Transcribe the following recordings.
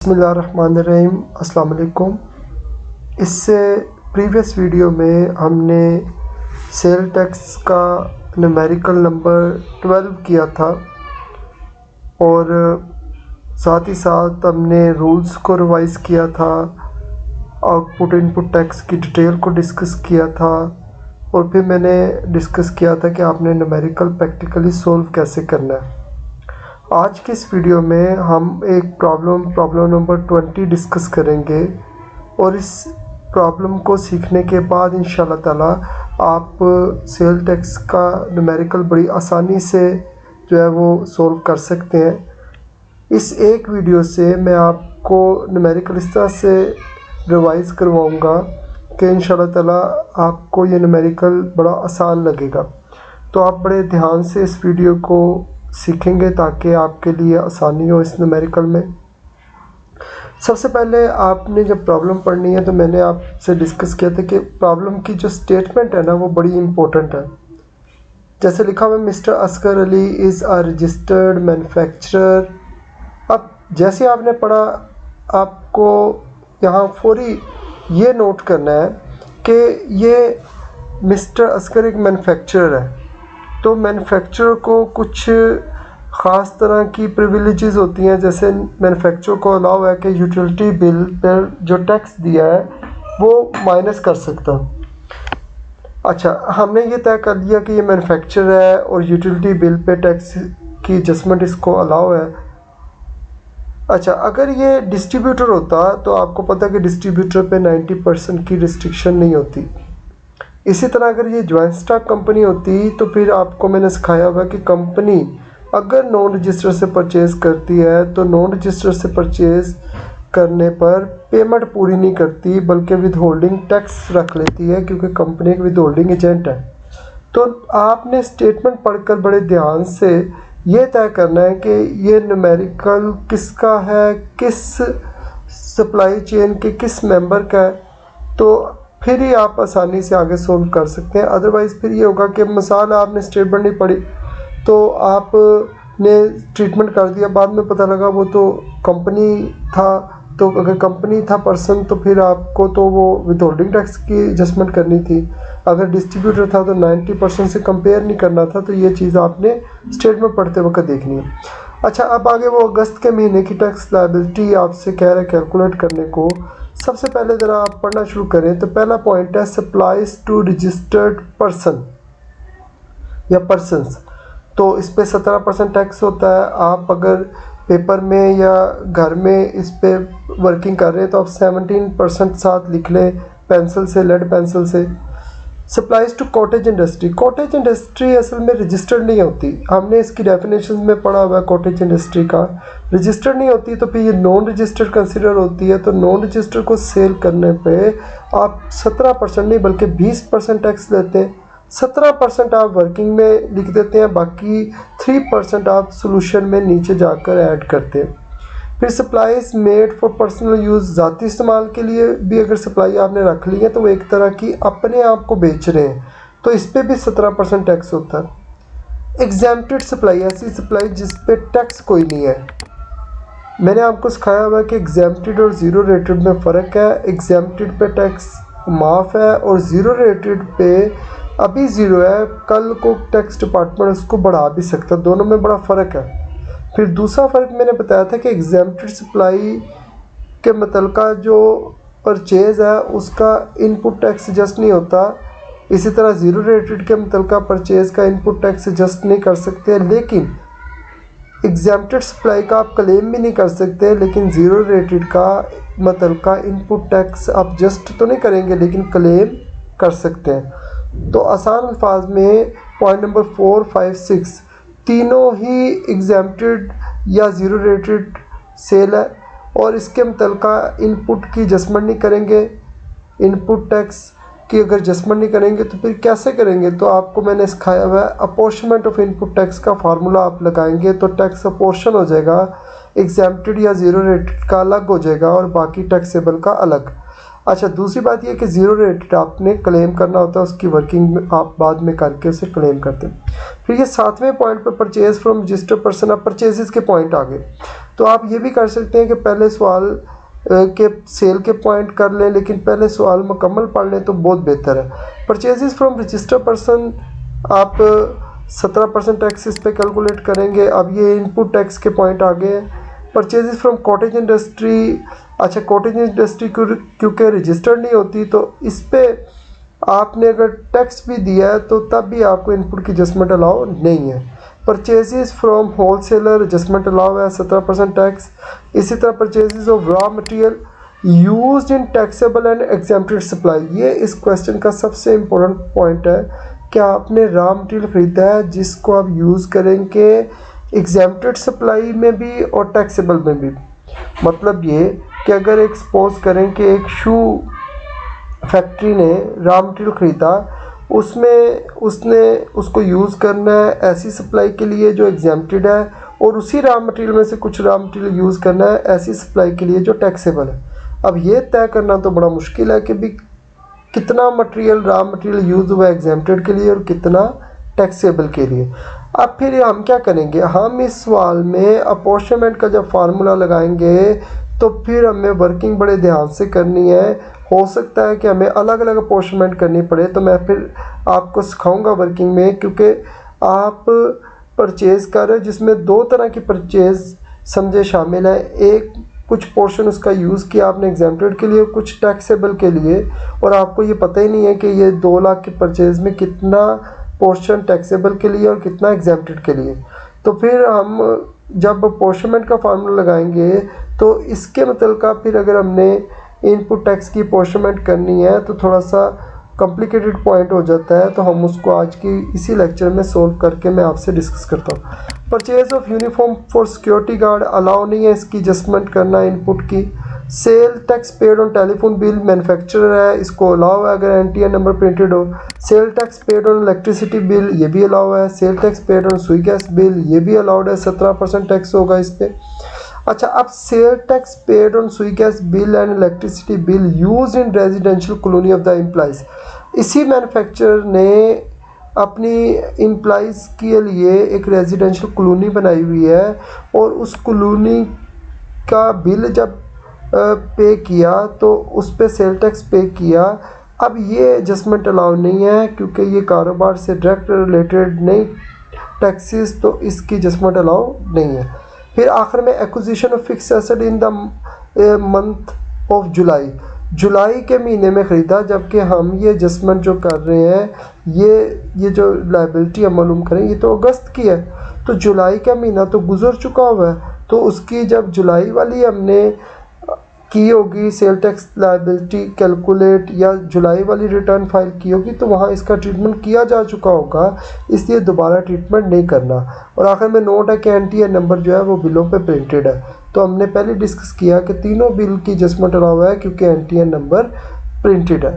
बिस्मिल्लाहिर्रहमानिर्रहीम। अस्सलाम वालेकुम। इससे प्रीवियस वीडियो में हमने सेल टैक्स का न्यूमेरिकल नंबर 12 किया था और साथ ही साथ हमने रूल्स को रिवाइज़ किया था, आउटपुट इनपुट टैक्स की डिटेल को डिस्कस किया था और फिर मैंने डिस्कस किया था कि आपने न्यूमेरिकल प्रैक्टिकली सोल्व कैसे करना है। आज के इस वीडियो में हम एक प्रॉब्लम नंबर 20 डिस्कस करेंगे और इस प्रॉब्लम को सीखने के बाद इंशाल्लाह ताला आप सेल टैक्स का न्यूमेरिकल बड़ी आसानी से जो है वो सोल्व कर सकते हैं। इस एक वीडियो से मैं आपको न्यूमेरिकल इस तरह से रिवाइज़ करवाऊंगा कि इंशाल्लाह ताला आपको ये न्यूमेरिकल बड़ा आसान लगेगा। तो आप बड़े ध्यान से इस वीडियो को सीखेंगे ताकि आपके लिए आसानी हो इस न्यूमेरिकल में। सबसे पहले आपने जब प्रॉब्लम पढ़नी है तो मैंने आपसे डिस्कस किया था कि प्रॉब्लम की जो स्टेटमेंट है ना वो बड़ी इम्पोर्टेंट है। जैसे लिखा हुआ mister Asgar Ali is a registered manufacturer. अब जैसे आपने पढ़ा आपको यहाँ फौरी ये नोट करना है कि ये मिस्टर असगर एक मैन्युफैक्चरर है, तो मैन्युफैक्चरर को कुछ ख़ास तरह की प्रिविलेजेस होती हैं। जैसे मैन्युफैक्चरर को अलाउ है कि यूटिलिटी बिल पर जो टैक्स दिया है वो माइनस कर सकता। अच्छा, हमने ये तय कर लिया कि ये मैन्युफैक्चरर है और यूटिलिटी बिल पे टैक्स की एडजस्टमेंट इसको अलाउ है। अच्छा, अगर ये डिस्ट्रीब्यूटर होता तो आपको पता है कि डिस्ट्रीब्यूटर पे 90% की रिस्ट्रिक्शन नहीं होती। इसी तरह अगर ये जॉइंट स्टॉक कंपनी होती तो फिर आपको मैंने सिखाया हुआ कि कंपनी अगर नॉन रजिस्टर से परचेज़ करती है तो नॉन रजिस्टर से परचेज़ करने पर पेमेंट पूरी नहीं करती बल्कि विद होल्डिंग टैक्स रख लेती है, क्योंकि कंपनी एक विद होल्डिंग एजेंट है। तो आपने स्टेटमेंट पढ़कर बड़े ध्यान से ये तय करना है कि ये न्यूमेरिकल किसका है, किस सप्लाई चेन के किस मेंबर का है, तो फिर ही आप आसानी से आगे सोल्व कर सकते हैं। अदरवाइज़ फिर ये होगा कि मिसाल आपने स्टेटमेंट नहीं पढ़ी तो आपने ट्रीटमेंट कर दिया, बाद में पता लगा वो तो कंपनी था, तो अगर कंपनी था पर्सन तो फिर आपको तो वो विदहोल्डिंग टैक्स की एडजस्टमेंट करनी थी। अगर डिस्ट्रीब्यूटर था तो 90% से कंपेयर नहीं करना था। तो ये चीज़ आपने स्टेटमेंट पढ़ते वक्त देखनी है। अच्छा, अब आगे वो अगस्त के महीने की टैक्स लायबिलिटी आपसे कह रहे कैलकुलेट करने को। सबसे पहले ज़रा आप पढ़ना शुरू करें तो पहला पॉइंट है सप्लाइज टू रजिस्टर्ड पर्सन या पर्सनस। तो इस पे 17% टैक्स होता है। आप अगर पेपर में या घर में इस पे वर्किंग कर रहे हैं तो आप 17% साथ लिख लें पेंसिल से, लेड पेंसिल से। Supplies to cottage industry. Cottage industry असल में रजिस्टर्ड नहीं होती, हमने इसकी डेफिनेशन में पढ़ा हुआ है। कॉटेज इंडस्ट्री का रजिस्टर्ड नहीं होती तो फिर ये नॉन रजिस्टर्ड कंसिडर होती है। तो नॉन रजिस्टर्ड को सेल करने पे आप 17% नहीं बल्कि 20% टैक्स लेते हैं। 17% आप वर्किंग में लिख देते हैं, बाकी 3% आप सोल्यूशन में नीचे जाकर ऐड करते हैं। फिर supplies made for personal use, ज़ाती इस्तेमाल के लिए भी अगर सप्लाई आपने रख ली है तो वो एक तरह की अपने आप को बेच रहे हैं, तो इस पर भी 17% टैक्स होता है। एग्जेम्प्टेड सप्लाई, ऐसी सप्लाई जिस पे टैक्स कोई नहीं है। मैंने आपको सिखाया हुआ है कि एग्जेम्प्टेड और ज़ीरो रेटेड में फ़र्क है। एग्जेम्प्टेड पे टैक्स माफ़ है और ज़ीरो रेटेड पे अभी ज़ीरो है, कल को टैक्स डिपार्टमेंट उसको बढ़ा भी सकता है। दोनों में बड़ा फ़र्क है। फिर दूसरा फ़र्क मैंने बताया था कि एग्जेम्प्टेड सप्लाई के मुतल्लिका जो परचेज़ है उसका इनपुट टैक्स एडजस्ट नहीं होता। इसी तरह ज़ीरो रेटेड के मुतल्लिका परचेज़ का इनपुट टैक्स एडजस्ट नहीं कर सकते, लेकिन एग्जेम्प्टेड सप्लाई का आप क्लेम भी नहीं कर सकते, लेकिन ज़ीरो रेटेड का मुतल्लिका इनपुट टैक्स आप जस्ट तो नहीं करेंगे लेकिन क्लेम कर सकते हैं। तो आसान अल्फाज में पॉइंट नंबर 4, 5, 6 तीनों ही एग्जेम्प्टेड या ज़ीरो रेटेड सेल है और इसके मुतल्लिका इनपुट की एडजस्टमेंट नहीं करेंगे। इनपुट टैक्स की अगर एडजस्टमेंट नहीं करेंगे तो फिर कैसे करेंगे? तो आपको मैंने सिखाया हुआ है अपोर्शनमेंट ऑफ इनपुट टैक्स का फार्मूला आप लगाएंगे तो टैक्स अपोर्शन हो जाएगा। एग्जेम्प्टेड या ज़ीरो रेटेड का अलग हो जाएगा और बाकी टैक्सेबल का अलग। अच्छा, दूसरी बात यह कि ज़ीरो रेटेड आपने क्लेम करना होता है, उसकी वर्किंग आप बाद में करके उसे क्लेम करते हैं। फिर ये 7वें पॉइंट पर परचेज फ्रॉम रजिस्टर्ड पर्सन, अब परचेजेस के पॉइंट आ गए। तो आप ये भी कर सकते हैं कि पहले सवाल के सेल के पॉइंट कर लें, लेकिन पहले सवाल मुकम्मल पढ़ लें तो बहुत बेहतर है। परचेजेस फ्रॉम रजिस्टर्ड पर्सन आप 17% टैक्स इस पे कैलकुलेट करेंगे। अब ये इनपुट टैक्स के पॉइंट आ गए हैं। परचेजेस फ्रॉम कॉटेज इंडस्ट्री, अच्छा कॉटेज इंडस्ट्री क्योंकि रजिस्टर्ड नहीं होती तो इस पे आपने अगर टैक्स भी दिया है तो तब भी आपको इनपुट की एडजस्टमेंट अलाउ नहीं है। Purchases from wholesaler adjustment allow है 17% टैक्स। इसी तरह purchases of raw material used in taxable and exempted supply, ये इस क्वेश्चन का सबसे इम्पोर्टेंट पॉइंट है कि आपने रॉ मटेरियल ख़रीदा है जिसको आप यूज़ करेंगे एग्जेम्प्टेड सप्लाई में भी और टैक्सेबल में भी। मतलब ये कि अगर एक सपोज करें कि एक शू फैक्ट्री ने रॉ मटेरियल ख़रीदा, उसमें उसने उसको यूज़ करना है ऐसी सप्लाई के लिए जो एग्जेम्प्टेड है, और उसी रॉ मटेरियल में से कुछ रॉ मटेरियल यूज़ करना है ऐसी सप्लाई के लिए जो टैक्सेबल है। अब ये तय करना तो बड़ा मुश्किल है कि भी कितना मटेरियल रॉ मटेरियल यूज़ हुआ एग्जेम्प्टेड के लिए और कितना टैक्सेबल के लिए। अब फिर हम क्या करेंगे, हम इस सवाल में अपॉर्चमेंट का जब फार्मूला लगाएंगे तो फिर हमें वर्किंग बड़े ध्यान से करनी है। हो सकता है कि हमें अलग अलग अपॉर्चमेंट करनी पड़े, तो मैं फिर आपको सिखाऊंगा वर्किंग में, क्योंकि आप परचेज़ कर रहे हो जिसमें दो तरह की परचेज़ समझे शामिल है। एक कुछ पोर्शन उसका यूज़ किया आपने एग्जेम्प्टेड के लिए, कुछ टैक्सेबल के लिए, और आपको ये पता ही नहीं है कि ये 2 लाख की परचेज़ में कितना पोर्शन टैक्सेबल के लिए और कितना एग्जेम्प्टेड के लिए। तो फिर हम जब अपॉर्चमेंट का फार्मूला लगाएंगे तो इसके मतलब का फिर अगर हमने इनपुट टैक्स की अपॉर्चमेंट करनी है तो थोड़ा सा कॉम्प्लिकेटेड पॉइंट हो जाता है, तो हम उसको आज की इसी लेक्चर में सोल्व करके मैं आपसे डिस्कस करता हूँ। Purchase of uniform for security guard allow नहीं है इसकी एडजस्टमेंट करना इनपुट की। Sale tax paid on telephone bill manufacturer है, इसको अलाउ है अगर एनटीआर नंबर प्रिंटेड हो। Sale tax paid on electricity bill, ये भी अलाउ है। सेल टैक्स पेड ऑन सुई गैस बिल, ये भी अलाउड है, 17% टैक्स होगा इस पर। अच्छा, अब सेल टैक्स पेड ऑन सुई gas bill and electricity bill use in residential colony of the employees, इसी मैन्युफैक्चरर ने अपनी एम्प्लॉइज़ के लिए एक रेजिडेंशियल कॉलोनी बनाई हुई है, और उस कॉलोनी का बिल जब पे किया तो उस पर सेल टैक्स पे किया। अब ये एडजस्टमेंट अलाउ नहीं है क्योंकि ये कारोबार से डायरेक्ट रिलेटेड नहीं टैक्सेस, तो इसकी एडजस्टमेंट अलाउ नहीं है। फिर आखिर में acquisition of fix asset in the month of July, जुलाई के महीने में ख़रीदा, जबकि हम ये एडजस्टमेंट जो कर रहे हैं ये जो लायबिलिटी हम मालूम करें ये तो अगस्त की है, तो जुलाई का महीना तो गुजर चुका हुआ है, तो उसकी जब जुलाई वाली हमने की होगी सेल टैक्स लायबिलिटी कैलकुलेट या जुलाई वाली रिटर्न फाइल की होगी तो वहाँ इसका ट्रीटमेंट किया जा चुका होगा, इसलिए दोबारा ट्रीटमेंट नहीं करना। और आखिर में नोट है कि एनटीआर नंबर जो है वो बिलों पे प्रिंटेड है, तो हमने पहले डिस्कस किया कि तीनों बिल की एडजस्टमेंट अलाउ है क्योंकि एनटीआर नंबर प्रिंटेड है।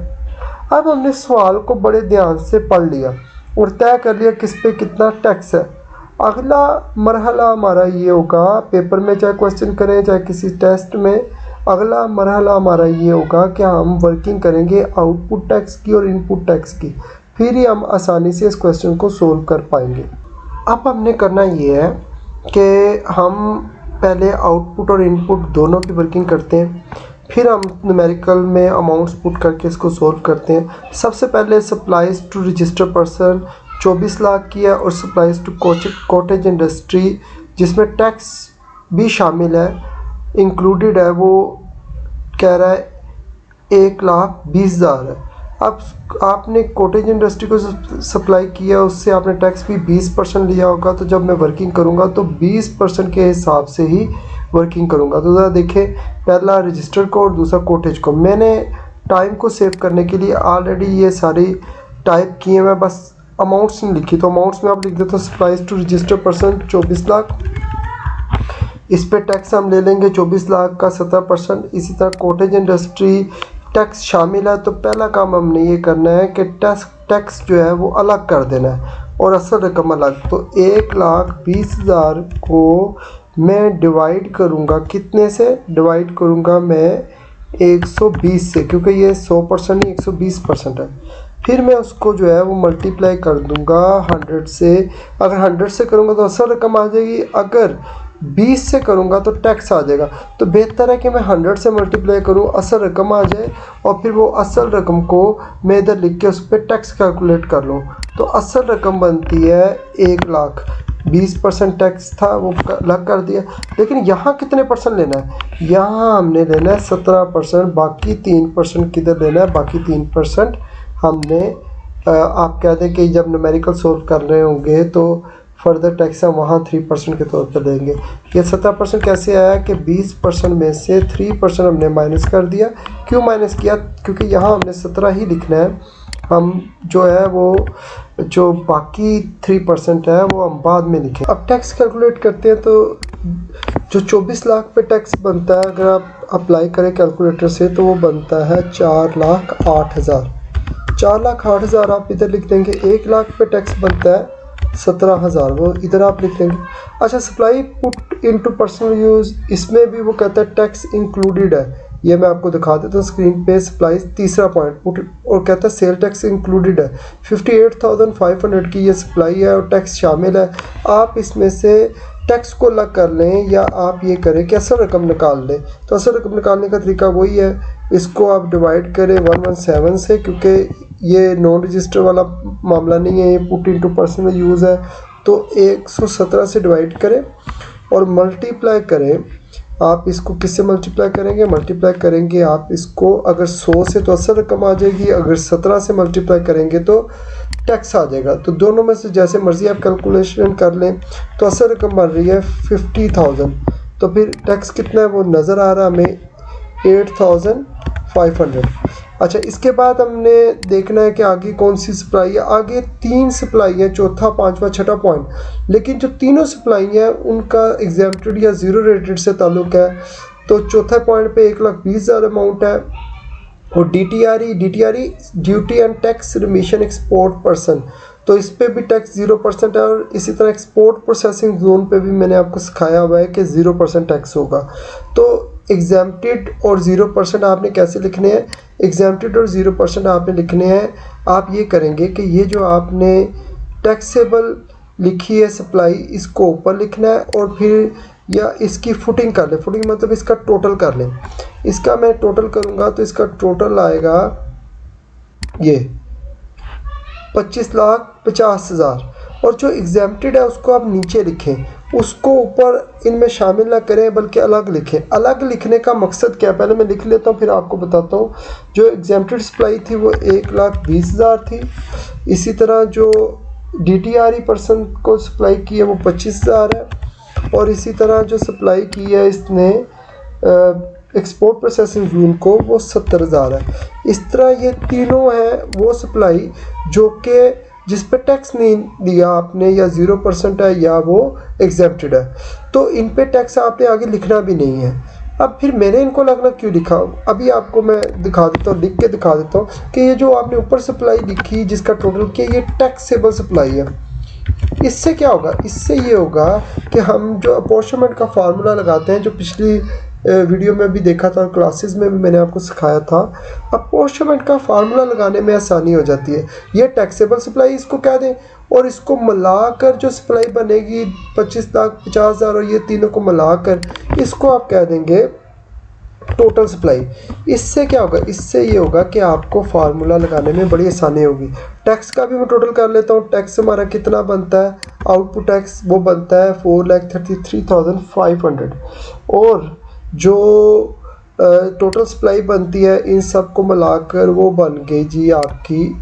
अब हमने सवाल को बड़े ध्यान से पढ़ लिया और तय कर लिया किस पे कितना टैक्स है। अगला मरहला हमारा ये होगा, पेपर में चाहे क्वेश्चन करें चाहे किसी टेस्ट में, अगला मरहला हमारा ये होगा कि हम वर्किंग करेंगे आउटपुट टैक्स की और इनपुट टैक्स की, फिर ही हम आसानी से इस क्वेश्चन को सोल्व कर पाएंगे। अब हमने करना ये है कि हम पहले आउटपुट और इनपुट दोनों की वर्किंग करते हैं, फिर हम न्यूमेरिकल में अमाउंट्स पुट करके इसको सोल्व करते हैं। सबसे पहले supplies to registered person 24 lakh की है, और सप्लाईज टू कॉटेज इंडस्ट्री जिसमें टैक्स भी शामिल है इंक्लूडेड है, वो कह रहा है 1,20,000 है। अब आपने कॉटेज इंडस्ट्री को सप्लाई किया, उससे आपने टैक्स भी 20% लिया होगा, तो जब मैं वर्किंग करूंगा तो 20% के हिसाब से ही वर्किंग करूंगा। तो ज़रा देखें, पहला रजिस्टर को और दूसरा कॉटेज को। मैंने टाइम को सेव करने के लिए ऑलरेडी ये सारी टाइप किए, मैं बस अमाउंट्स नहीं लिखी, तो अमाउंट्स में आप लिख देते हो supplies to registered person 24 lakh, इस पे टैक्स हम ले लेंगे 24 लाख का 17%। इसी तरह कॉटेज इंडस्ट्री टैक्स शामिल है, तो पहला काम हमने ये करना है कि टैक्स जो है वो अलग कर देना है और असल रकम अलग। तो 1,20,000 को मैं डिवाइड करूँगा, कितने से डिवाइड करूँगा मैं 120 से, क्योंकि ये 100% नहीं 120% है। फिर मैं उसको जो है वो मल्टीप्लाई कर दूंगा 100 से। अगर 100 से करूँगा तो असल रकम आ जाएगी, अगर 20 से करूँगा तो टैक्स आ जाएगा। तो बेहतर है कि मैं 100 से मल्टीप्लाई करूँ, असल रकम आ जाए, और फिर वो असल रकम को मैं इधर लिख के उस पर टैक्स कैलकुलेट कर लूँ। तो असल रकम बनती है 1 लाख। 20% टैक्स था वो अलग कर दिया, लेकिन यहाँ कितने परसेंट लेना है? यहाँ हमने लेना है 17%, बाकी 3% किधर लेना है? बाकी 3% हमने आप कह दें कि जब न्यूमेरिकल सोल्व कर रहे होंगे तो फर्दर टैक्स हम वहाँ 3% के तौर पर लेंगे। ये 17% कैसे आया कि 20% में से 3% हमने माइनस कर दिया। क्यों माइनस किया? क्योंकि यहाँ हमने 17 ही लिखना है, हम जो है वो जो बाकी 3% है वो हम बाद में लिखें। अब टैक्स कैलकुलेट करते हैं, तो जो 24 लाख पे टैक्स बनता है अगर आप अप्लाई करें कैलकुलेटर से तो वो बनता है 4,08,000। 4,08,000 आप इधर लिख देंगे। 1 लाख पे टैक्स बनता है 17,000, वो इधर आप लिख देंगे। अच्छा, supply put into personal use, इसमें भी वो कहता है टैक्स इंक्लूडेड है। ये मैं आपको दिखा देता हूँ स्क्रीन पे। सप्लाई तीसरा पॉइंट पुट, और कहता है सेल टैक्स इंक्लूडेड है। 58,500 की ये सप्लाई है और टैक्स शामिल है। आप इसमें से टैक्स को अलग कर लें या आप ये करें कि असल रकम निकाल लें। तो असल रकम निकालने का तरीका वही है, इसको आप डिवाइड करें 117 से, क्योंकि ये नॉन रजिस्टर वाला मामला नहीं है, ये पुट इनटू पर्सनल यूज़ है। तो 117 से डिवाइड करें और मल्टीप्लाई करें। आप इसको किससे मल्टीप्लाई करेंगे? मल्टीप्लाई करेंगे आप इसको, अगर 100 से तो असल रकम आ जाएगी, अगर 17 से मल्टीप्लाई करेंगे तो टैक्स आ जाएगा। तो दोनों में से जैसे मर्जी आप कैलकुलेशन कर लें। तो असल रकम बन रही है 50,000, तो फिर टैक्स कितना है वो नज़र आ रहा हमें 8,500। अच्छा, इसके बाद हमने देखना है कि आगे कौन सी सप्लाई है। आगे 3 सप्लाई है, चौथा, पांचवा, छठा पॉइंट, लेकिन जो तीनों सप्लाई हैं उनका एग्जेम्प्टेड या ज़ीरो रेटेड से ताल्लुक है। तो चौथा पॉइंट पे 1,20,000 अमाउंट है। और DTRE duty and tax remission export person, तो इस पर भी टैक्स 0% है। और इसी तरह एक्सपोर्ट प्रोसेसिंग जोन पे भी मैंने आपको सिखाया हुआ है कि 0% टैक्स होगा। तो एग्जेम्प्टेड और 0% आपने कैसे लिखने हैं? एग्जेम्प्टेड और 0% आपने लिखने हैं। आप ये करेंगे कि ये जो आपने टैक्सेबल लिखी है सप्लाई, इसको ऊपर लिखना है और फिर या इसकी फुटिंग कर ले। फुटिंग मतलब इसका टोटल कर लें। इसका मैं टोटल करूँगा तो इसका टोटल आएगा ये 25,50,000। और जो एग्जेम्प्टेड है उसको आप नीचे लिखें, उसको ऊपर इनमें शामिल ना करें बल्कि अलग लिखें। अलग लिखने का मकसद क्या है पहले मैं लिख लेता हूँ फिर आपको बताता हूँ। जो एग्जेम्प्टेड सप्लाई थी वो 1,20,000 थी। इसी तरह जो DTRE पर्सन को सप्लाई की है वो 25,000 है। और इसी तरह जो सप्लाई की है इसने एक्सपोर्ट प्रोसेसिंग यून को वो 70,000 है। इस तरह ये तीनों हैं वो सप्लाई जो कि जिस पे टैक्स नहीं दिया आपने, या 0% है या वो एग्जेम्प्टेड है। तो इन पे टैक्स आपने आगे लिखना भी नहीं है। अब फिर मैंने इनको अलग अलग क्यों लिखा, अभी आपको मैं दिखा देता हूँ, लिख के दिखा देता हूँ कि ये जो आपने ऊपर सप्लाई लिखी जिसका टोटल किया ये टैक्सेबल सप्लाई है। इससे क्या होगा? इससे ये होगा कि हम जो अपॉर्चमेंट का फार्मूला लगाते हैं, जो पिछली वीडियो में भी देखा था और क्लासेस में भी मैंने आपको सिखाया था, अपॉर्चमेंट का फार्मूला लगाने में आसानी हो जाती है। ये टैक्सेबल सप्लाई इसको कह दें और इसको मिलाकर जो सप्लाई बनेगी 25,50,000 और ये तीनों को मिलाकर इसको आप कह देंगे टोटल सप्लाई। इससे क्या होगा? इससे ये होगा कि आपको फार्मूला लगाने में बड़ी आसानी होगी। टैक्स का भी मैं टोटल कर लेता हूँ। टैक्स हमारा कितना बनता है? आउटपुट टैक्स वो बनता है 4,33,500 और जो टोटल सप्लाई बनती है इन सब को मिलाकर वो बन गई जी आपकी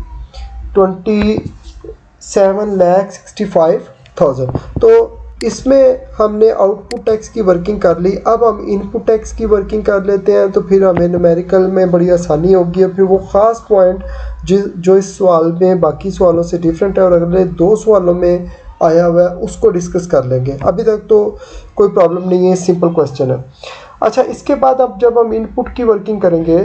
27,65,000। तो इसमें हमने आउटपुट टैक्स की वर्किंग कर ली। अब हम इनपुट टैक्स की वर्किंग कर लेते हैं तो फिर हमें न्यूमेरिकल में बड़ी आसानी होगी। और फिर वो ख़ास पॉइंट जो इस सवाल में बाकी सवालों से डिफरेंट है और अगले 2 सवालों में आया हुआ है उसको डिस्कस कर लेंगे। अभी तक तो कोई प्रॉब्लम नहीं है, सिंपल क्वेश्चन है। अच्छा, इसके बाद अब जब हम इनपुट की वर्किंग करेंगे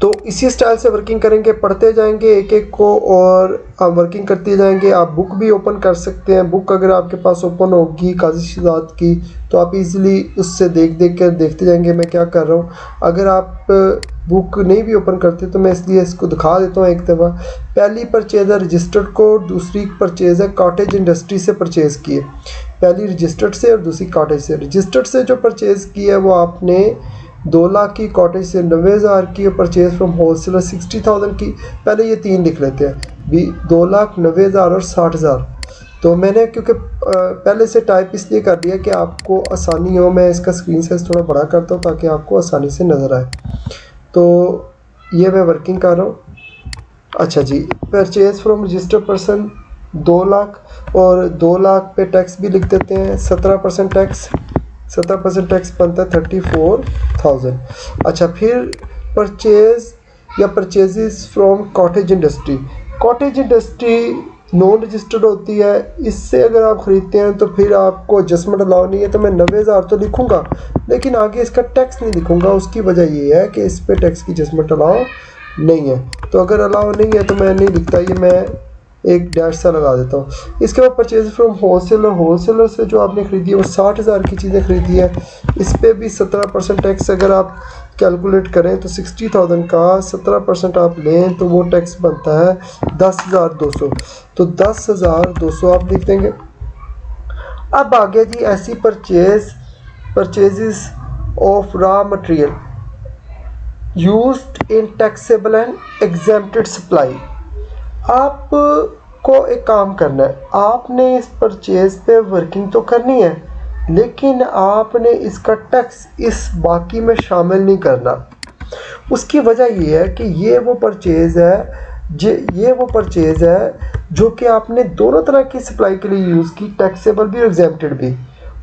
तो इसी स्टाइल से वर्किंग करेंगे, पढ़ते जाएंगे एक एक को और आप वर्किंग करते जाएंगे। आप बुक भी ओपन कर सकते हैं। बुक अगर आपके पास ओपन होगी काजी शहजाद की तो आप इजीली उससे देख कर देखते जाएंगे मैं क्या कर रहा हूँ। अगर आप बुक नहीं भी ओपन करते तो मैं इसलिए इसको दिखा देता हूँ एक दफ़ा। पहली परचेज़ है रजिस्टर्ड कोड, दूसरी परचेज़ है कॉटेज इंडस्ट्री से परचेज़ की है। पहली रजिस्टर्ड से और दूसरी कॉटेज से। रजिस्टर्ड से जो परचेज़ की है वो आपने 2 लाख की, कॉटेज से 90,000 की, परचेज फ्रॉम होलसेलर 60,000 की। पहले ये 3 लिख लेते हैं भी, 2 लाख 90,000 और 60,000। तो मैंने क्योंकि पहले से टाइप इसलिए कर दिया कि आपको आसानी हो। मैं इसका स्क्रीन साइज थोड़ा बड़ा करता हूँ ताकि आपको आसानी से नज़र आए। तो ये मैं वर्किंग कर रहा हूँ। अच्छा जी, purchase from registered person 2 lakh, और 2 लाख पे टैक्स भी लिख देते हैं 17% टैक्स। 17% टैक्स बनता है 34,000। अच्छा, फिर परचेज या purchases from cottage industry. Cottage industry non registered होती है। इससे अगर आप ख़रीदते हैं तो फिर आपको एडजस्टमेंट अलाउ नहीं है। तो मैं 90,000 तो लिखूंगा लेकिन आगे इसका टैक्स नहीं लिखूंगा। उसकी वजह ये है कि इस पर टैक्स की एडजस्टमेंट अलाउ नहीं है। तो अगर अलाउ नहीं है तो मैं नहीं लिखता, ये मैं एक डैश सा लगा देता हूँ। इसके बाद परचेज फ्रॉम होलसेलर। होलसेलर से जो आपने ख़रीदी है वो 60,000 की चीज़ें ख़रीदी है। इस पर भी 17% टैक्स अगर आप कैलकुलेट करें तो 60,000 का 17% आप लें तो वो टैक्स बनता है 10,200। तो 10,200 आप लिख देंगे। अब आगे जी ऐसी purchases of raw material used in taxable and exempted supply. आपको एक काम करना है, आपने इस परचेज पे वर्किंग तो करनी है लेकिन आपने इसका टैक्स इस बाकी में शामिल नहीं करना। उसकी वजह ये है कि ये वो परचेज़ है जो कि आपने दोनों तरह की सप्लाई के लिए यूज़ की, टैक्सेबल भी और एग्जेम्प्टेड भी।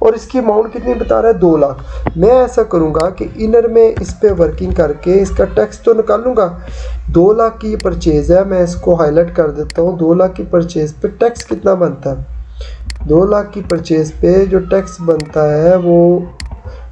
और इसकी अमाउंट कितनी बता रहा है 2 लाख। मैं ऐसा करूँगा कि इनर में इस पे वर्किंग करके इसका टैक्स तो निकालूंगा। 2 लाख की परचेज़ है, मैं इसको हाईलाइट कर देता हूँ। 2 लाख की परचेज़ पे टैक्स कितना बनता है? 2 लाख की परचेज़ पे जो टैक्स बनता है वो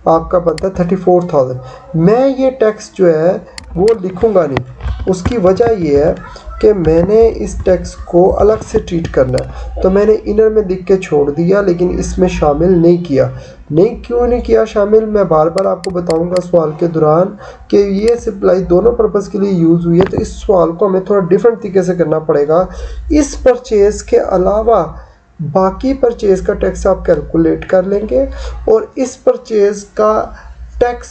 आपका बनता है 34,000। मैं ये टैक्स जो है वो लिखूंगा नहीं। उसकी वजह ये है कि मैंने इस टैक्स को अलग से ट्रीट करना है। तो मैंने इनर में लिख के छोड़ दिया लेकिन इसमें शामिल नहीं किया। क्यों नहीं किया शामिल, मैं बार बार आपको बताऊंगा सवाल के दौरान कि ये सप्लाई दोनों पर्पज़ के लिए यूज़ हुई है। तो इस सवाल को हमें थोड़ा डिफरेंट तरीके से करना पड़ेगा। इस परचेज़ के अलावा बाकी परचेज़ का टैक्स आप कैलकुलेट कर लेंगे और इस परचेज़ का टैक्स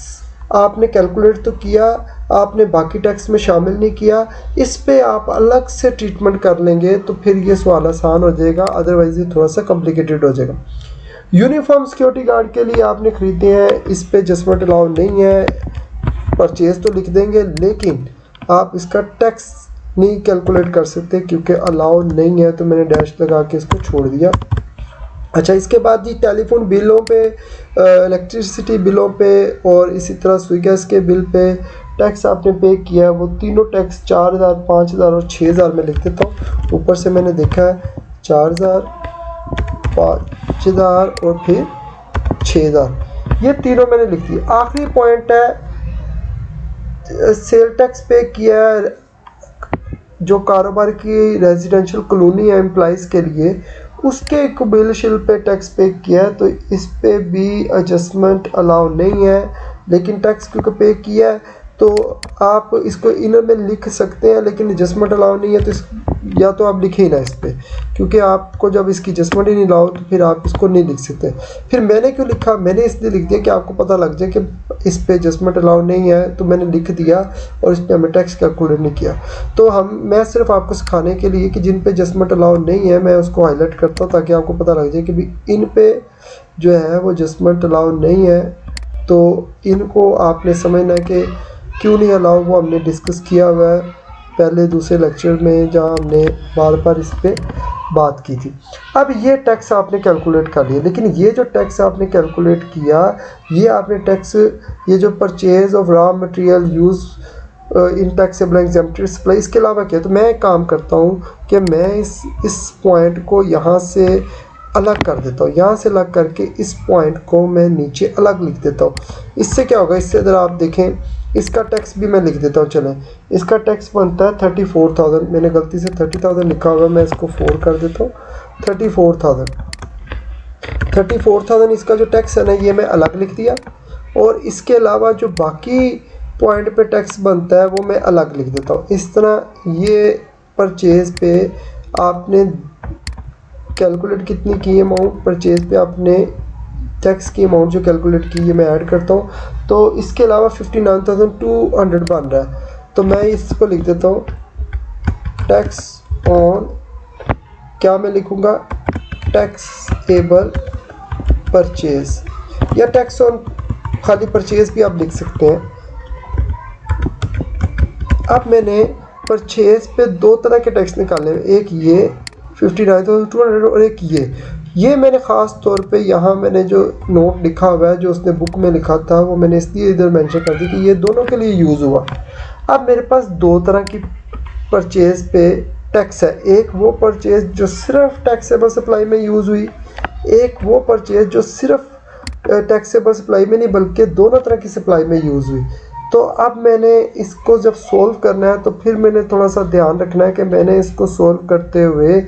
आपने कैलकुलेट तो किया, आपने बाकी टैक्स में शामिल नहीं किया। इस पे आप अलग से ट्रीटमेंट कर लेंगे तो फिर ये सवाल आसान हो जाएगा, अदरवाइज़ ये थोड़ा सा कॉम्प्लिकेटेड हो जाएगा। यूनिफॉर्म सिक्योरिटी गार्ड के लिए आपने ख़रीदे हैं, इस पे एडजस्टमेंट अलाउ नहीं है। परचेज़ तो लिख देंगे लेकिन आप इसका टैक्स नहीं कैलकुलेट कर सकते क्योंकि अलाउ नहीं है। तो मैंने डैश लगा के इसको छोड़ दिया। अच्छा, इसके बाद जी टेलीफोन बिलों पे, इलेक्ट्रिसिटी बिलों पे और इसी तरह सुई गैस के बिल पे टैक्स आपने पे किया है। वो तीनों टैक्स 4,000, 5,000 और 6,000 में लिख देता हूँ। ऊपर से मैंने देखा है 4,000, 5,000 और फिर 6,000, ये तीनों मैंने लिख दिए। आखिरी पॉइंट है सेल टैक्स पे किया है जो कारोबार की रेजिडेंशियल कॉलोनी है एम्प्लॉइज़ के लिए, उसके कबीलशिल पे टैक्स पे किया है। तो इस पे भी एडजस्टमेंट अलाउ नहीं है लेकिन टैक्स क्योंकि पे किया है तो आप इसको इनर में लिख सकते हैं लेकिन एडजस्टमेंट अलाउ नहीं है। तो या तो आप लिखे ही ना इस पर, क्योंकि आपको जब इसकी एडजस्टमेंट ही नहीं लाओ तो फिर आप इसको नहीं लिख सकते। फिर मैंने क्यों लिखा, मैंने इसलिए लिख दिया कि आपको पता लग जाए कि इस पे एडजस्टमेंट अलाउ नहीं है। तो मैंने लिख दिया और इस पर हमें टैक्स कैलकुलेट नहीं किया। तो मैं सिर्फ आपको सिखाने के लिए कि जिन पे एडजस्टमेंट अलाउ नहीं है मैं उसको हाईलाइट करता हूँ ताकि आपको पता लग जाए कि भाई इन पे जो है वो एडजस्टमेंट अलाउ नहीं है। तो इनको आपने समझना है कि क्यों नहीं अलाउ, वो हमने डिस्कस किया हुआ है पहले दूसरे लेक्चर में जहाँ हमने बार बार इस पर बात की थी। अब ये टैक्स आपने कैलकुलेट कर लिया लेकिन ये जो टैक्स आपने कैलकुलेट किया ये आपने टैक्स, ये जो purchase of raw material use in taxable exempted supply, इसके अलावा क्या। तो मैं एक काम करता हूँ कि मैं इस पॉइंट को यहाँ से अलग कर देता हूँ। यहाँ से अलग करके इस पॉइंट को मैं नीचे अलग लिख देता हूँ। इससे क्या होगा, इससे अगर आप देखें इसका टैक्स भी मैं लिख देता हूँ। चलें, इसका टैक्स बनता है 34,000। मैंने गलती से 30,000 लिखा हुआ है, मैं इसको 4 कर देता हूँ। 34,000 इसका जो टैक्स है ना, ये मैं अलग लिख दिया। और इसके अलावा जो बाकी पॉइंट पे टैक्स बनता है वो मैं अलग लिख देता हूँ। इस तरह ये परचेज़ पे आपने कैलकुलेट कितनी की अमाउंट, परचेज़ पे आपने टैक्स की अमाउंट जो कैलकुलेट की, ये मैं ऐड करता हूँ। तो इसके अलावा 59,200 बन रहा है। तो मैं इसको लिख देता हूँ टैक्स ऑन, क्या मैं लिखूँगा, टैक्सेबल परचेज़, या टैक्स ऑन खाली परचेज़ भी आप लिख सकते हैं। अब मैंने परचेज़ पे दो तरह के टैक्स निकाले, एक ये 59,200 और एक ये मैंने ख़ास तौर पे यहाँ मैंने जो नोट लिखा हुआ है, जो उसने बुक में लिखा था, वो मैंने इसलिए इधर मेंशन कर दी कि ये दोनों के लिए यूज़ हुआ। अब मेरे पास दो तरह की परचेज़ पे टैक्स है। एक वो परचेज़ जो सिर्फ टैक्सेबल सप्लाई में यूज़ हुई, एक वो परचेज़ जो सिर्फ टैक्सेबल सप्लाई में नहीं बल्कि दोनों तरह की सप्लाई में यूज़ हुई। तो अब मैंने इसको जब सोल्व करना है तो फिर मैंने थोड़ा सा ध्यान रखना है कि मैंने इसको सोल्व करते हुए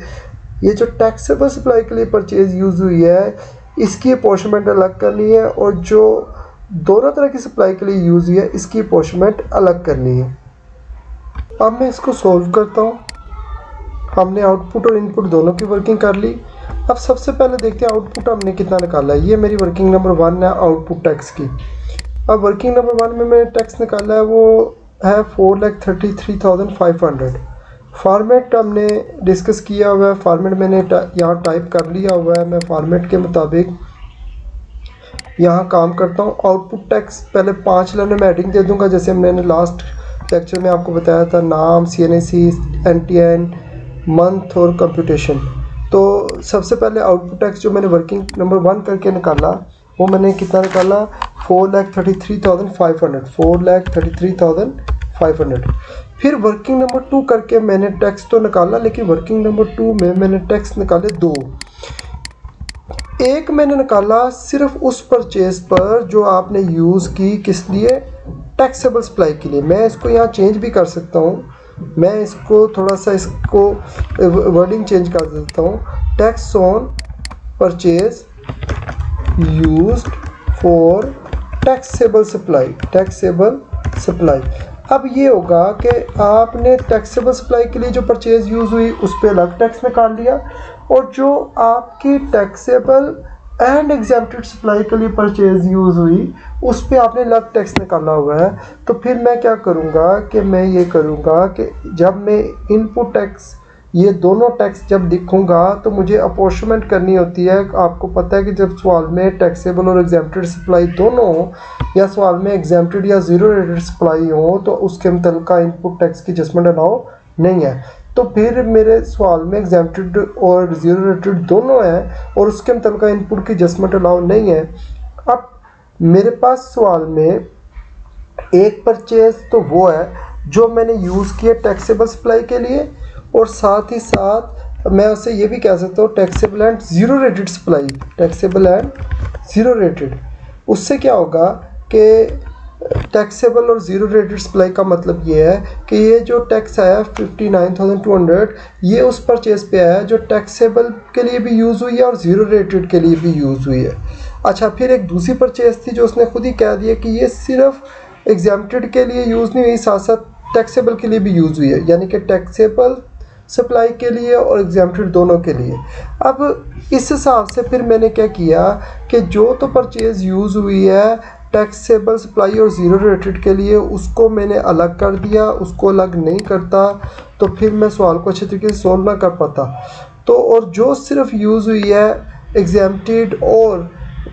ये जो टैक्सेबल सप्लाई के लिए परचेज़ यूज़ हुई है इसकी अपॉर्चमेंट अलग करनी है, और जो दोनों तरह की सप्लाई के लिए यूज़ हुई है इसकी अपॉर्चमेंट अलग करनी है। अब मैं इसको सोल्व करता हूँ। हमने आउटपुट और इनपुट दोनों की वर्किंग कर ली। अब सबसे पहले देखते हैं आउटपुट हमने कितना निकाला है। ये मेरी वर्किंग नंबर 1 है आउटपुट टैक्स की। अब वर्किंग नंबर 1 में मैंने टैक्स निकाला है, वो है 4,33,500। फॉर्मेट हमने डिस्कस किया हुआ है, फॉर्मेट मैंने यहाँ टाइप कर लिया हुआ है। मैं फॉर्मेट के मुताबिक यहाँ काम करता हूँ। आउटपुट टैक्स पहले 5 लाइनों में हेडिंग दे दूँगा, जैसे मैंने लास्ट लेक्चर में आपको बताया था, नाम, CNAC, NTN, मंथ और कंप्यूटेशन। तो सबसे पहले आउटपुट टैक्स जो मैंने वर्किंग नंबर 1 करके निकाला, वो मैंने कितना निकाला, 4,33,500, 4,33,500। फिर वर्किंग नंबर 2 करके मैंने टैक्स तो निकाला, लेकिन वर्किंग नंबर 2 में मैंने टैक्स निकाले 2। एक मैंने निकाला सिर्फ उस परचेज पर जो आपने यूज़ की, किस लिए, टैक्सेबल सप्लाई के लिए। मैं इसको यहाँ चेंज भी कर सकता हूँ, मैं इसको थोड़ा सा इसको वर्डिंग चेंज कर देता हूँ, tax on purchase used for taxable supply, taxable supply. अब ये होगा कि आपने टैक्सेबल सप्लाई के लिए जो परचेज यूज़ हुई उस पर अलग टैक्स निकाल लिया, और जो आपकी टैक्सेबल एंड एग्जेम्प्टेड सप्लाई के लिए परचेज यूज़ हुई उस पे आपने अलग टैक्स निकाला हुआ है। तो फिर मैं क्या करूँगा कि मैं ये करूँगा कि जब मैं इनपुट टैक्स, ये दोनों टैक्स जब दिखूँगा तो मुझे अपॉर्चमेंट करनी होती है। आपको पता है कि जब सवाल में टैक्सेबल और एग्जेम्प्टेड सप्लाई दोनों हो, या सवाल में एग्जेम्प्टेड या ज़ीरो रेटेड सप्लाई हो, तो उसके मुतल्लिका इनपुट टैक्स की एडजस्टमेंट अलाउ नहीं है। तो फिर मेरे सवाल में एग्जेम्प्टेड और ज़ीरो रेटेड दोनों हैं, और उसके मुतल्लिका इनपुट की एडजस्टमेंट अलाउ नहीं है। अब मेरे पास सवाल में एक परचेज तो वो है जो मैंने यूज़ किया टैक्सेबल सप्लाई के लिए, और साथ ही साथ मैं उसे ये भी कह सकता हूँ taxable and zero rated supply, taxable and zero rated. उससे क्या होगा कि टैक्सेबल और ज़ीरो रेटेड सप्लाई का मतलब ये है कि ये जो टैक्स आया 59,200, ये उस परचेज पे आया जो टैक्सेबल के लिए भी यूज़ हुई है और ज़ीरो रेटेड के लिए भी यूज़ हुई है। अच्छा, फिर एक दूसरी परचेज थी जो उसने खुद ही कह दिया कि ये सिर्फ एग्जेम्प्टेड के लिए यूज़ नहीं हुई, साथ साथ टैक्सेबल के लिए भी यूज़ हुई है, यानी कि टैक्सेबल सप्लाई के लिए और एग्जेम्प्टेड दोनों के लिए। अब इस हिसाब से फिर मैंने क्या किया कि जो तो परचेज यूज़ हुई है टैक्सेबल सप्लाई और ज़ीरो रेटेड के लिए, उसको मैंने अलग कर दिया, उसको अलग नहीं करता तो फिर मैं सवाल को अच्छे तरीके से सोल्व ना कर पाता। तो और जो सिर्फ यूज़ हुई है एग्जेम्प्टेड और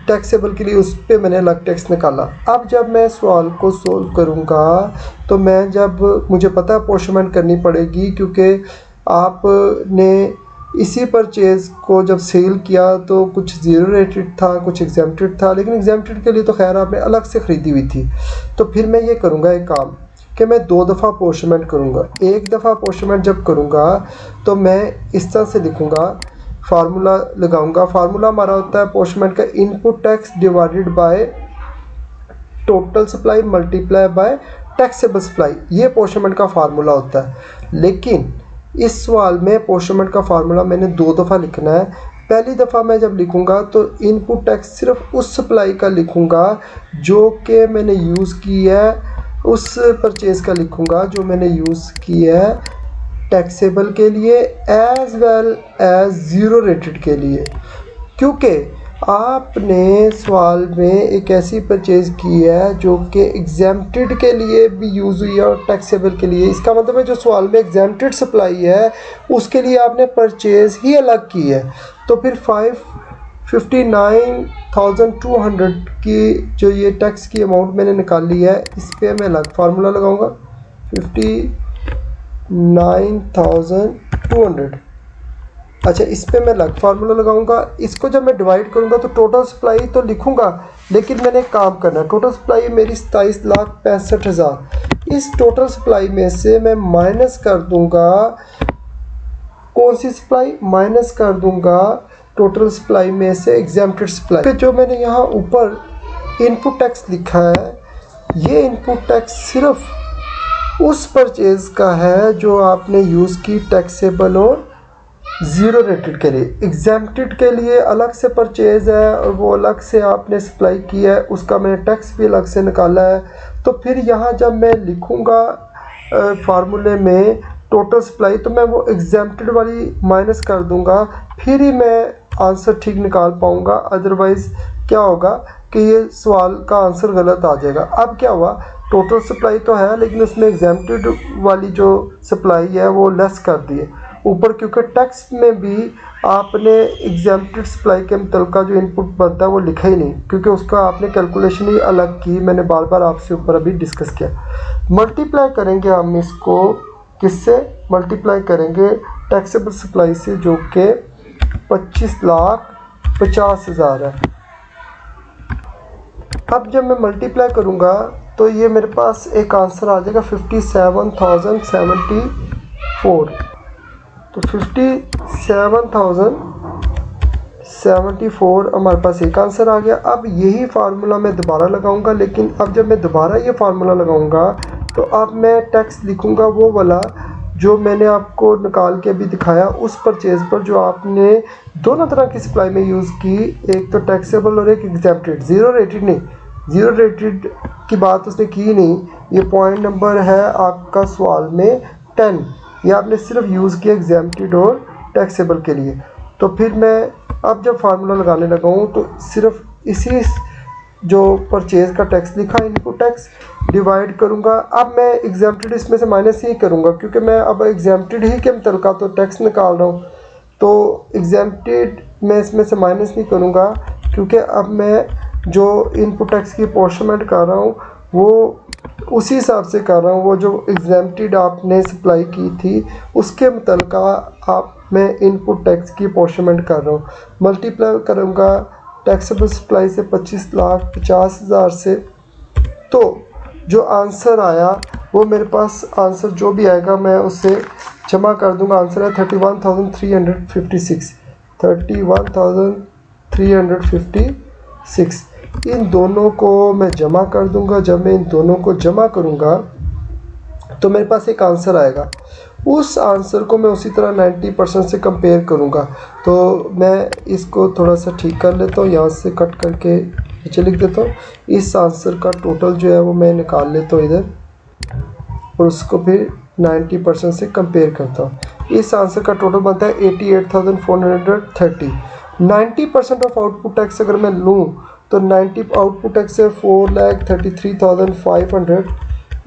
टैक्सेबल के लिए, उस पर मैंने अलग टैक्स निकाला। अब जब मैं सवाल को सोल्व करूँगा तो मैं, जब मुझे पता है अपॉर्चमेंट करनी पड़ेगी, क्योंकि आपने इसी परचेज़ को जब सेल किया तो कुछ ज़ीरो रेटेड था, कुछ एग्जेम्प्टेड था, लेकिन एग्जेम्प्टेड के लिए तो खैर आपने अलग से ख़रीदी हुई थी। तो फिर मैं ये करूँगा एक काम कि मैं 2 दफ़ा अपॉर्चमेंट करूँगा। एक दफ़ा अपॉर्चमेंट जब करूँगा तो मैं इस तरह से लिखूँगा, फार्मूला लगाऊँगा। फार्मूला हमारा होता है अपॉर्चमेंट का, input tax divided by total supply multiply by taxable supply, ये अपोर्शनमेंट का फार्मूला होता है। लेकिन इस सवाल में अपोर्शनमेंट का फार्मूला मैंने 2 दफ़ा लिखना है। पहली दफ़ा मैं जब लिखूँगा तो इनपुट टैक्स सिर्फ उस सप्लाई का लिखूँगा जो कि मैंने यूज़ की है, उस परचेज़ का लिखूँगा जो मैंने यूज़ की है टैक्सेबल के लिए as well as zero rated के लिए। क्योंकि आपने सवाल में एक ऐसी परचेज़ की है जो कि एग्जेम्प्टेड के लिए भी यूज़ हुई है और टैक्सेबल के लिए। इसका मतलब है जो सवाल में एग्जेम्प्टेड सप्लाई है उसके लिए आपने परचेज़ ही अलग की है। तो फिर 59,200 की जो ये टैक्स की अमाउंट मैंने निकाली है, इस पर मैं अलग फार्मूला लगाऊंगा 59,200। अच्छा, इस पे मैं अलग फार्मूला लगाऊंगा। इसको जब मैं डिवाइड करूंगा तो टोटल सप्लाई तो लिखूंगा, लेकिन मैंने एक काम करना है। टोटल सप्लाई मेरी 27,65,000। इस टोटल सप्लाई में से मैं माइनस कर दूंगा कौन सी सप्लाई, माइनस कर दूंगा टोटल सप्लाई में से एग्जेम्प्टेड सप्लाई। जो मैंने यहाँ ऊपर इनपुट टैक्स लिखा है, ये इनपुट टैक्स सिर्फ उस परचेज़ का है जो आपने यूज़ की टैक्सेबल और ज़ीरो रेटेड के लिए। एग्जेम्प्टेड के लिए अलग से परचेज़ है और वो अलग से आपने सप्लाई की है, उसका मैंने टैक्स भी अलग से निकाला है। तो फिर यहाँ जब मैं लिखूँगा फार्मूले में टोटल सप्लाई, तो मैं वो एग्जेम्प्टेड वाली माइनस कर दूँगा, फिर ही मैं आंसर ठीक निकाल पाऊँगा। अदरवाइज़ क्या होगा कि ये सवाल का आंसर गलत आ जाएगा। अब क्या हुआ, टोटल सप्लाई तो है लेकिन उसमें एग्जेम्प्टेड वाली जो सप्लाई है वो लेस कर दी है ऊपर, क्योंकि टैक्स में भी आपने एग्जेम्प्टेड सप्लाई के मुतल्लिक़ जो इनपुट बनता है वो लिखा ही नहीं, क्योंकि उसका आपने कैलकुलेशन ही अलग की। मैंने बार बार आपसे ऊपर अभी डिस्कस किया। मल्टीप्लाई करेंगे हम इसको, किससे मल्टीप्लाई करेंगे, टैक्सेबल सप्लाई से, जो कि 25,50,000 है। अब जब मैं मल्टीप्लाई करूँगा तो ये मेरे पास एक आंसर आ जाएगा 57,074। तो 57,074 हमारे पास एक आंसर आ गया। अब यही फार्मूला मैं दोबारा लगाऊंगा, लेकिन अब जब मैं दोबारा ये फार्मूला लगाऊंगा तो अब मैं टैक्स लिखूंगा वो वाला जो मैंने आपको निकाल के अभी दिखाया उस परचेज़ पर जो आपने दोनों तरह की सप्लाई में यूज़ की, एक तो टैक्सेबल और एक एग्जेम्प्टेड। ज़ीरो रेटेड नहीं, ज़ीरो रेटेड की बात उसने की नहीं। ये पॉइंट नंबर है आपका सवाल में 10। ये आपने सिर्फ यूज़ किया एग्जेम्प्टेड और टैक्सेबल के लिए। तो फिर मैं अब जब फार्मूला लगाने लगा हूँ तो सिर्फ इसी जो परचेज़ का टैक्स लिखा इनपुट टैक्स डिवाइड करूँगा। अब मैं एग्जेम्प्टेड इसमें से माइनस ही करूँगा, क्योंकि मैं अब एग्जेम्प्टेड ही के मुतल्लिक़ तो टैक्स निकाल रहा हूँ। तो एग्जेम्प्टेड मैं इसमें से माइनस नहीं करूँगा, क्योंकि अब मैं जो इनपुट टैक्स की अपोर्शनमेंट कर रहा हूँ वो उसी हिसाब से कर रहा हूँ। वो जो एग्जेम्प्टेड आपने सप्लाई की थी उसके मुतल्लिक़ आप मैं इनपुट टैक्स की अपोर्शनमेंट कर रहा हूँ। मल्टीप्लाई करूँगा टैक्सेबल सप्लाई से 25,50,000 से, तो जो आंसर आया वो मेरे पास आंसर जो भी आएगा मैं उससे जमा कर दूँगा। आंसर है 31,356। 31,356। इन दोनों को मैं जमा कर दूंगा। जब मैं इन दोनों को जमा करूंगा तो मेरे पास एक आंसर आएगा। उस आंसर को मैं उसी तरह 90% से कंपेयर करूंगा। तो मैं इसको थोड़ा सा ठीक कर लेता हूँ, यहाँ से कट करके नीचे लिख देता हूँ। इस आंसर का टोटल जो है वो मैं निकाल लेता हूँ इधर, और उसको फिर 90% से कंपेयर करता हूँ। इस आंसर का टोटल बनता है 88,430। 90% ऑफ आउटपुट टैक्स अगर मैं लूँ तो 90 आउटपुट टैक्स है 4,33,500।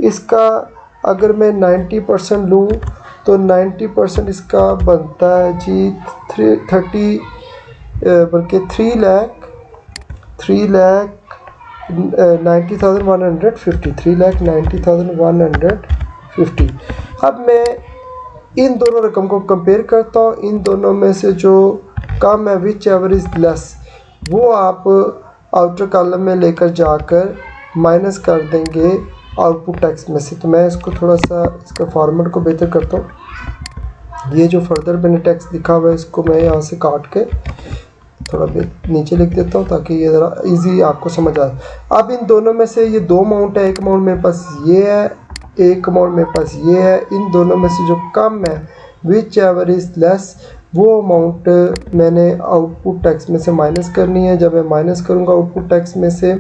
इसका अगर मैं 90% लूँ तो 90% इसका बनता है जी 3,90,150। अब मैं इन दोनों रकम को कंपेयर करता हूँ। इन दोनों में से जो कम है, विच एवर इज़ लेस, वो आप आउटर कॉलम में लेकर जाकर माइनस कर देंगे आउटपुट टैक्स में से। तो मैं इसको थोड़ा सा इसका फॉर्मेट को बेहतर करता हूँ। ये जो फर्दर मैंने टैक्स लिखा हुआ है इसको मैं यहाँ से काट के थोड़ा नीचे लिख देता हूँ ताकि ये ज़रा इजी आपको समझ आए। अब इन दोनों में से ये दो अमाउंट है, एक अमाउंट मेरे पास ये है एक अमाउंट मेरे पास ये है। इन दोनों में से जो कम है, विच एवर इज़ लेस, वो अमाउंट मैंने आउटपुट टैक्स में से माइनस करनी है। जब मैं माइनस करूँगा आउटपुट टैक्स में से,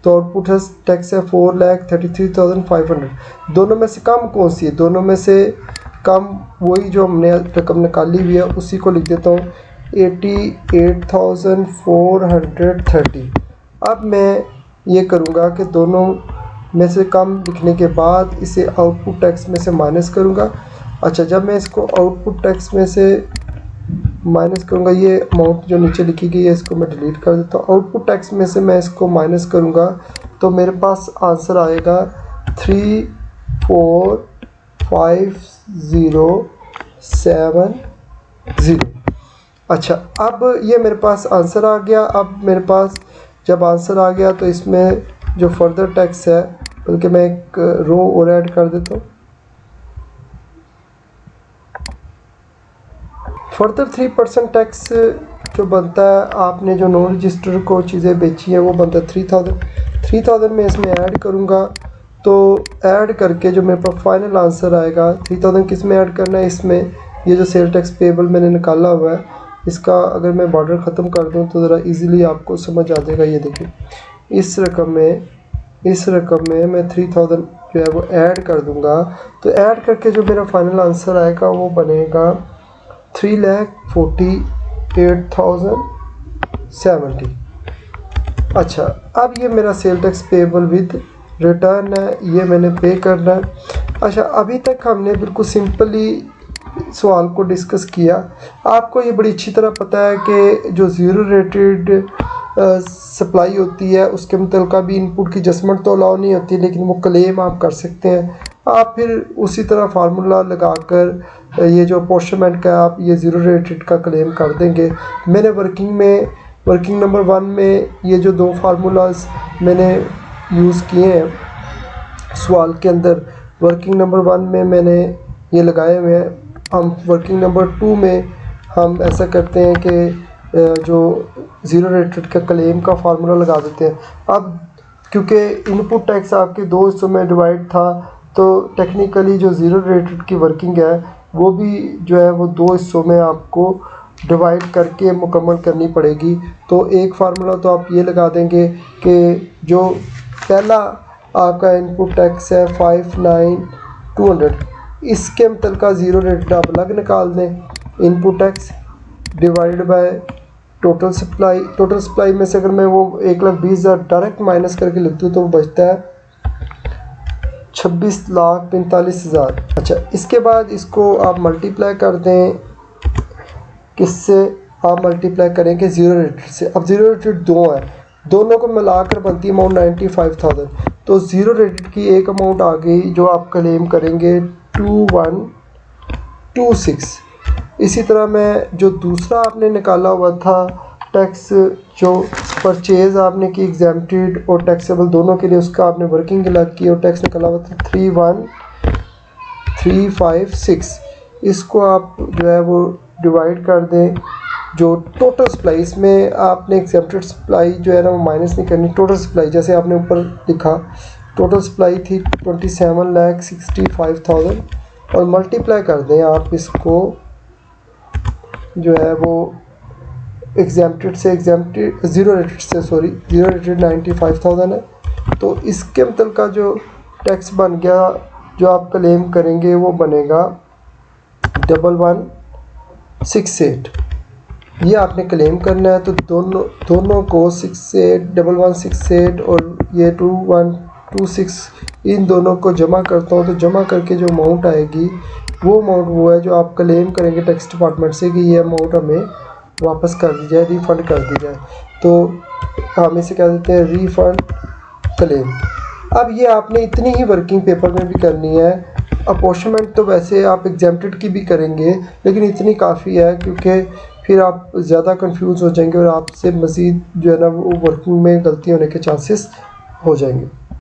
तो आउटपुट टैक्स है 4,33,500। दोनों में से कम कौन सी है? दोनों में से कम वही जो हमने रकम निकाली हुई है, उसी को लिख देता हूँ 88,430। अब मैं ये करूँगा कि दोनों में से कम लिखने के बाद इसे आउटपुट टैक्स में से माइनस करूँगा। अच्छा, जब मैं इसको आउटपुट टैक्स में से माइनस करूँगा, ये अमाउंट जो नीचे लिखी गई है इसको मैं डिलीट कर देता हूँ। आउटपुट टैक्स में से मैं इसको माइनस करूँगा तो मेरे पास आंसर आएगा 34,50,70। अच्छा, अब ये मेरे पास आंसर आ गया। अब मेरे पास जब आंसर आ गया तो इसमें जो फर्दर टैक्स है, बल्कि मैं एक रो और ऐड कर देता हूँ। फर्दर 3% टैक्स जो बनता है, आपने जो नॉन रजिस्टर को चीज़ें बेची हैं वो बनता है 3000 में इसमें ऐड करूँगा। तो ऐड करके जो मेरे पास फाइनल आंसर आएगा, 3000 किस में ऐड करना है? इसमें ये जो सेल टैक्स पेबल मैंने निकाला हुआ है, इसका अगर मैं बॉर्डर ख़त्म कर दूँ तो ज़रा इजीली आपको समझ आ जाएगा। ये देखिए, इस रकम में मैं 3000 जो है वो ऐड कर दूँगा। तो ऐड करके जो मेरा फाइनल आंसर आएगा वो बनेगा 3,48,070। अच्छा, अब ये मेरा sale tax payable with return है, ये मैंने पे करना है। अच्छा, अभी तक हमने बिल्कुल सिंपली सवाल को डिस्कस किया। आपको ये बड़ी अच्छी तरह पता है कि जो ज़ीरो रेटेड सप्लाई होती है उसके मुतल्लिक़ भी इनपुट की एडजस्टमेंट तो अलाउ नहीं होती, लेकिन वो क्लेम आप कर सकते हैं। आप फिर उसी तरह फार्मूला लगाकर ये जो अपोर्शनमेंट का आप ये ज़ीरो रेटेड का क्लेम कर देंगे। मैंने वर्किंग नंबर 1 में ये जो दो फार्मूलाज मैंने यूज़ किए हैं सवाल के अंदर, वर्किंग नंबर 1 में मैंने ये लगाए हुए हैं। हम वर्किंग नंबर 2 में हम ऐसा करते हैं कि जो ज़ीरो रेटेड का क्लेम का फार्मूला लगा देते हैं। अब क्योंकि इनपुट टैक्स आपके दो हिस्सों में डिवाइड था, तो टेक्निकली जो ज़ीरो रेटेड की वर्किंग है वो भी जो है वो दो हिस्सों में आपको डिवाइड करके मुकम्मल करनी पड़ेगी। तो एक फार्मूला तो आप ये लगा देंगे कि जो पहला आपका इनपुट टैक्स है 59,200, इसके मुतल्लिक़ ज़ीरो रेटेड आप अलग निकाल दें। Input tax divide by total supply में से अगर मैं वो 1,20,000 डायरेक्ट माइनस करके लिख दूँ तो वो बचता है 26,45,000। अच्छा, इसके बाद इसको आप मल्टीप्लाई कर दें, किससे? आप मल्टीप्लाई करेंगे ज़ीरो रेटेड से। अब ज़ीरो रेटेड दो है, दोनों को मिलाकर बनती है अमाउंट 95,000। तो ज़ीरो रेटेड की एक अमाउंट आ गई जो आप क्लेम करेंगे 2126। इसी तरह मैं जो दूसरा आपने निकाला हुआ था टैक्स, जो परचेज़ आपने की एग्जेम्प्टेड और टैक्सेबल दोनों के लिए, उसका आपने वर्किंग अलग की और टैक्स निकाला हुआ था 31,356। इसको आप जो है वो डिवाइड कर दें। जो टोटल सप्लाई, इसमें आपने एग्जेम्प्टेड सप्लाई जो है ना वो माइनस नहीं करनी। टोटल सप्लाई जैसे आपने ऊपर लिखा, टोटल सप्लाई थी 27,65,000 और मल्टीप्लाई कर दें आप इसको जो है वो ज़ीरो रेटेड 95,000 है। तो इसके मतलब का जो टैक्स बन गया जो आप क्लेम करेंगे वो बनेगा 1168। ये आपने क्लेम करना है। तो दोनों को 1168 और ये 2126 इन दोनों को जमा करता हूँ। तो जमा करके जो अमाउंट आएगी वो अमाउंट वो है जो आप क्लेम करेंगे टैक्स डिपार्टमेंट से कि ये अमाउंट हमें वापस कर दी जाए, रिफ़ंड कर दी जाए। तो हम इसे कह देते हैं रिफ़ंड क्लेम। अब ये आपने इतनी ही वर्किंग पेपर में भी करनी है। अपॉर्चमेंट तो वैसे आप एग्जेम्प्टेड की भी करेंगे, लेकिन इतनी काफ़ी है क्योंकि फिर आप ज़्यादा कंफ्यूज हो जाएंगे और आपसे मज़ीद जो है ना वो वर्किंग में गलती होने के चांसेस हो जाएंगे।